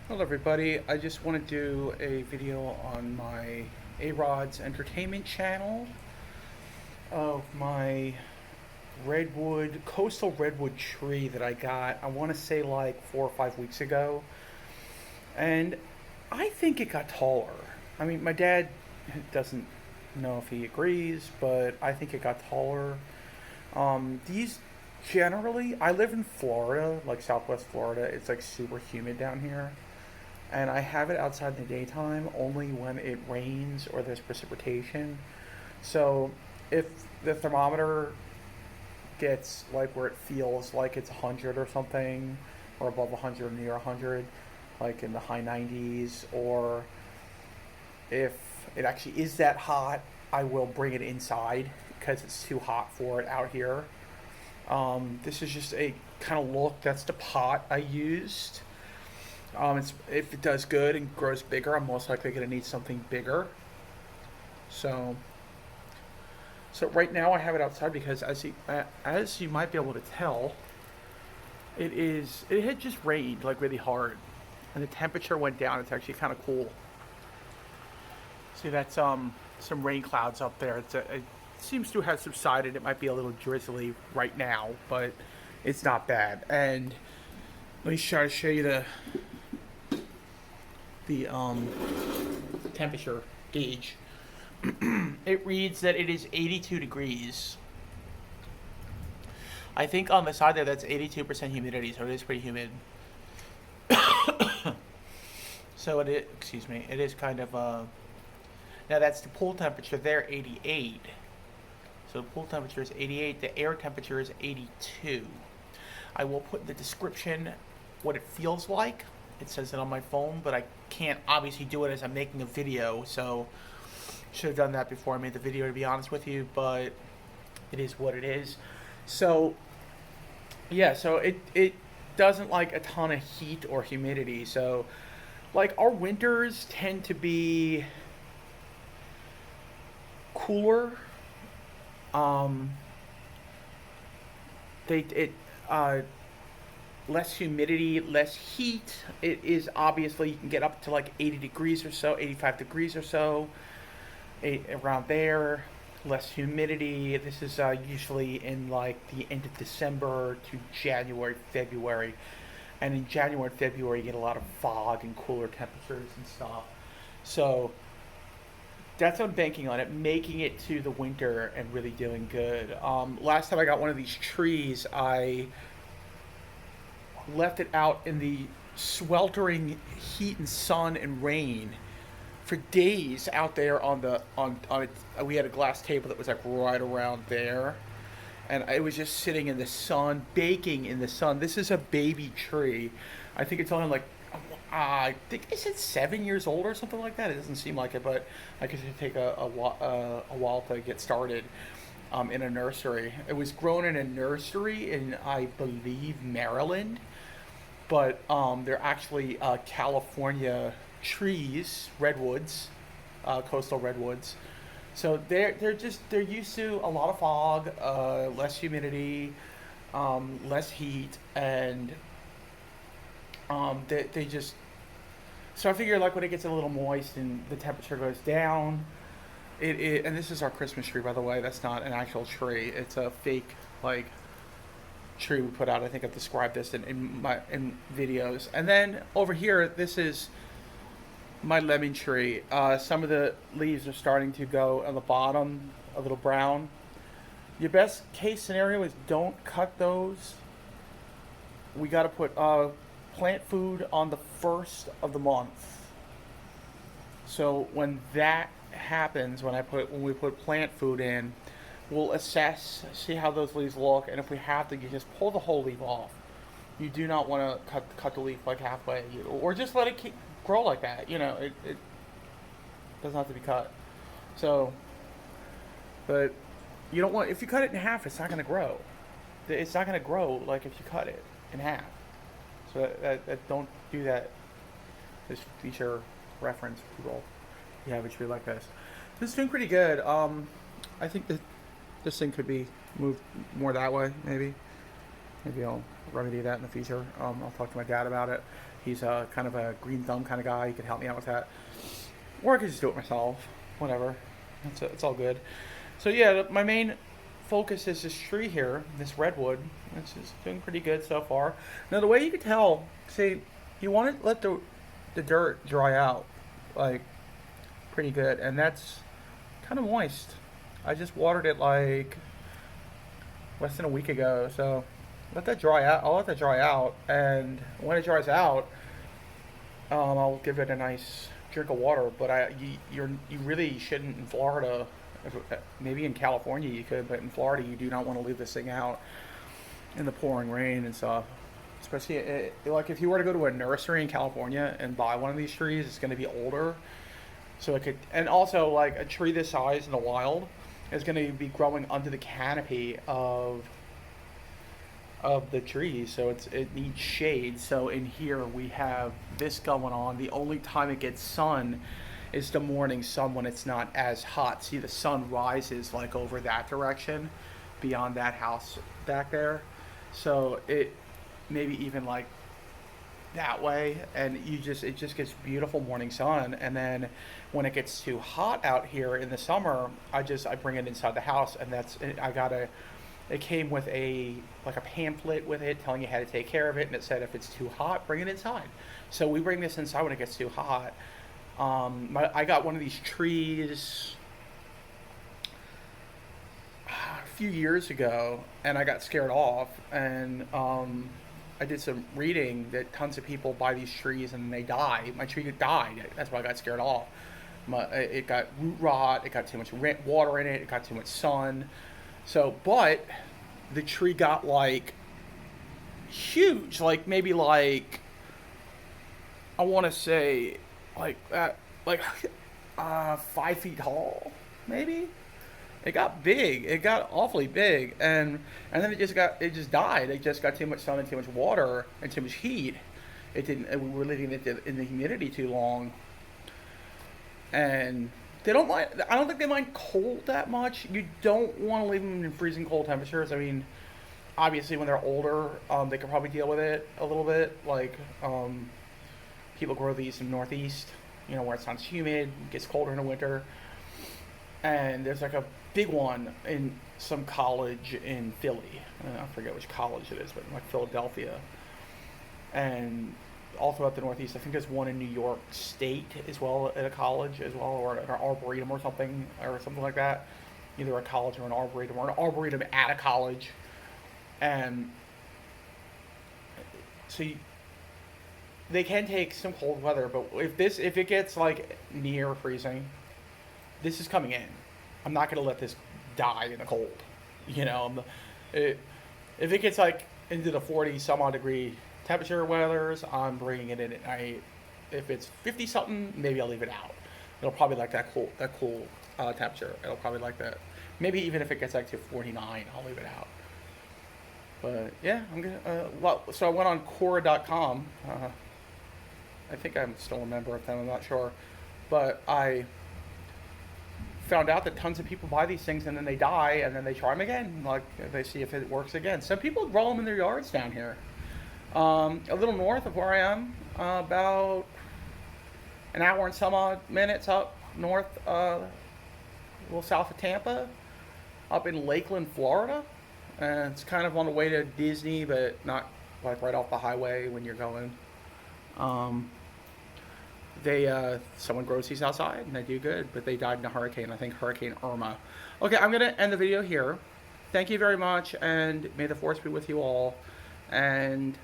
Hello everybody, I just want to do a video on my A-Rod's entertainment channel of my coastal redwood tree that I got, I want to say like 4 or 5 weeks ago. And I think it got taller. I mean, my dad doesn't know if he agrees, but I think it got taller. These generally, I live in Florida, like Southwest Florida. It's like super humid down here, and I have it outside in the daytime only when it rains or there's precipitation. So if the thermometer gets like where it feels like it's 100 or something, or above 100, near 100, like in the high 90s, or if it actually is that hot, I will bring it inside because it's too hot for it out here. This is just a kind of look. That's the pot I used. If it does good and grows bigger, I'm most likely going to need something bigger. So, so right now I have it outside because as you might be able to tell, it had just rained like really hard, and the temperature went down. It's actually kind of cool. See, that's some rain clouds up there. It seems to have subsided. It might be a little drizzly right now, but it's not bad. And let me try to show you the temperature gauge. It reads that it is 82 degrees. I think on the side there that's 82% humidity, so it is pretty humid. So it is, excuse me, it is kind of now that's the pool temperature there, 88. So the pool temperature is 88, the air temperature is 82. I will put in the description what it feels like. It says it on my phone, but I can't obviously do it as I'm making a video, so should have done that before I made the video, to be honest with you, but it is what it is. So yeah, so it doesn't like a ton of heat or humidity. So like our winters tend to be cooler. Um, they it Less humidity, less heat. It is obviously you can get up to like 80 degrees or so, 85 degrees or so, around there. Less humidity. This is usually in like the end of December to January, February, and in January, February you get a lot of fog and cooler temperatures and stuff. So that's what I'm banking on it, making it to the winter and really doing good. Last time I got one of these trees, I left it out in the sweltering heat and sun and rain for days out there on it. We had a glass table that was like right around there, and it was just sitting in the sun, baking in the sun. This is a baby tree. I think it's only like I think they said 7 years old or something like that. It doesn't seem like it, but I guess it take a while to get started in a nursery. It was grown in a nursery in, I believe, Maryland, but they're actually California trees, redwoods, coastal redwoods. So they're used to a lot of fog, less humidity, less heat, and they just. So I figure like when it gets a little moist and the temperature goes down, and this is our Christmas tree, by the way. That's not an actual tree. It's a fake like tree we put out. I think I've described this in videos. And then over here, this is my lemon tree. Some of the leaves are starting to go on the bottom, a little brown. Your best case scenario is don't cut those. We got to put plant food on the first of the month. So when that happens, when we put plant food in, we'll assess, see how those leaves look, and if we have to, you just pull the whole leaf off. You do not want to cut the leaf like halfway, or just let it grow like that. It doesn't have to be cut. So, but you don't want, if you cut it in half, it's not going to grow. It's not going to grow like if you cut it in half. So don't do that. This feature reference for people. You have a tree like this. This is doing pretty good. I think that this thing could be moved more that way, maybe. Maybe I'll remedy that in the future. I'll talk to my dad about it. He's a kind of a green thumb kind of guy. He could help me out with that, or I could just do it myself. Whatever. It's all good. So yeah, my main focus is this tree here, this redwood. It's just doing pretty good so far. Now the way you can tell, see, you want to let the dirt dry out, like pretty good, and that's kind of moist. I just watered it like less than a week ago, so let that dry out. I'll let that dry out, and when it dries out, I'll give it a nice drink of water. But you really shouldn't in Florida. Maybe in California you could, but in Florida you do not want to leave this thing out in the pouring rain and stuff. Especially like if you were to go to a nursery in California and buy one of these trees, it's going to be older, so it could. And also, like a tree this size in the wild is going to be growing under the canopy of the tree, so it needs shade. So in here we have this going on. The only time it gets sun is the morning sun when it's not as hot. See, the sun rises like over that direction beyond that house back there, so it maybe even like that way, and it just gets beautiful morning sun. And then when it gets too hot out here in the summer, I bring it inside the house, and it came with a pamphlet with it telling you how to take care of it, and it said if it's too hot, bring it inside. So we bring this inside when it gets too hot. I got one of these trees a few years ago, and I got scared off, and I did some reading that tons of people buy these trees and they die. My tree died. That's why I got scared off. It got root rot. It got too much water in it. It got too much sun. So, but the tree got like huge, like maybe like I want to say like 5 feet tall, maybe. It got big. It got awfully big, and then it just died. It just got too much sun and too much water and too much heat. It didn't. We were leaving it in the humidity too long, and they don't mind. I don't think they mind cold that much. You don't want to leave them in freezing cold temperatures. I mean, obviously when they're older, they can probably deal with it a little bit. Like people grow these in the Northeast, where it's not humid, it gets colder in the winter. And there's like a big one in some college in Philly. I forget which college it is, but like Philadelphia. And all throughout the Northeast, I think there's one in New York State as well, at a college as well, or an arboretum or something like that. Either a college or an arboretum at a college. And so they can take some cold weather, but if it gets like near freezing, this is coming in. I'm not going to let this die in the cold. If it gets like into the 40 some odd degree temperature weathers, I'm bringing it in at night. If it's 50 something, maybe I'll leave it out. It'll probably like that cool temperature. It'll probably like that. Maybe even if it gets like to 49, I'll leave it out. But yeah, I'm gonna. So I went on Quora.com. I think I'm still a member of them. I'm not sure, but I found out that tons of people buy these things and then they die, and then they try them again. Like they see if it works again. Some people grow them in their yards down here. A little north of where I am, about an hour and some odd minutes up north, a little south of Tampa, up in Lakeland, Florida. And it's kind of on the way to Disney, but not like right off the highway when you're going. Someone grows these outside and they do good, but they died in a hurricane. I think Hurricane Irma. Okay, I'm gonna end the video here. Thank you very much, and may the force be with you all. And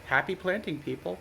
happy planting, people.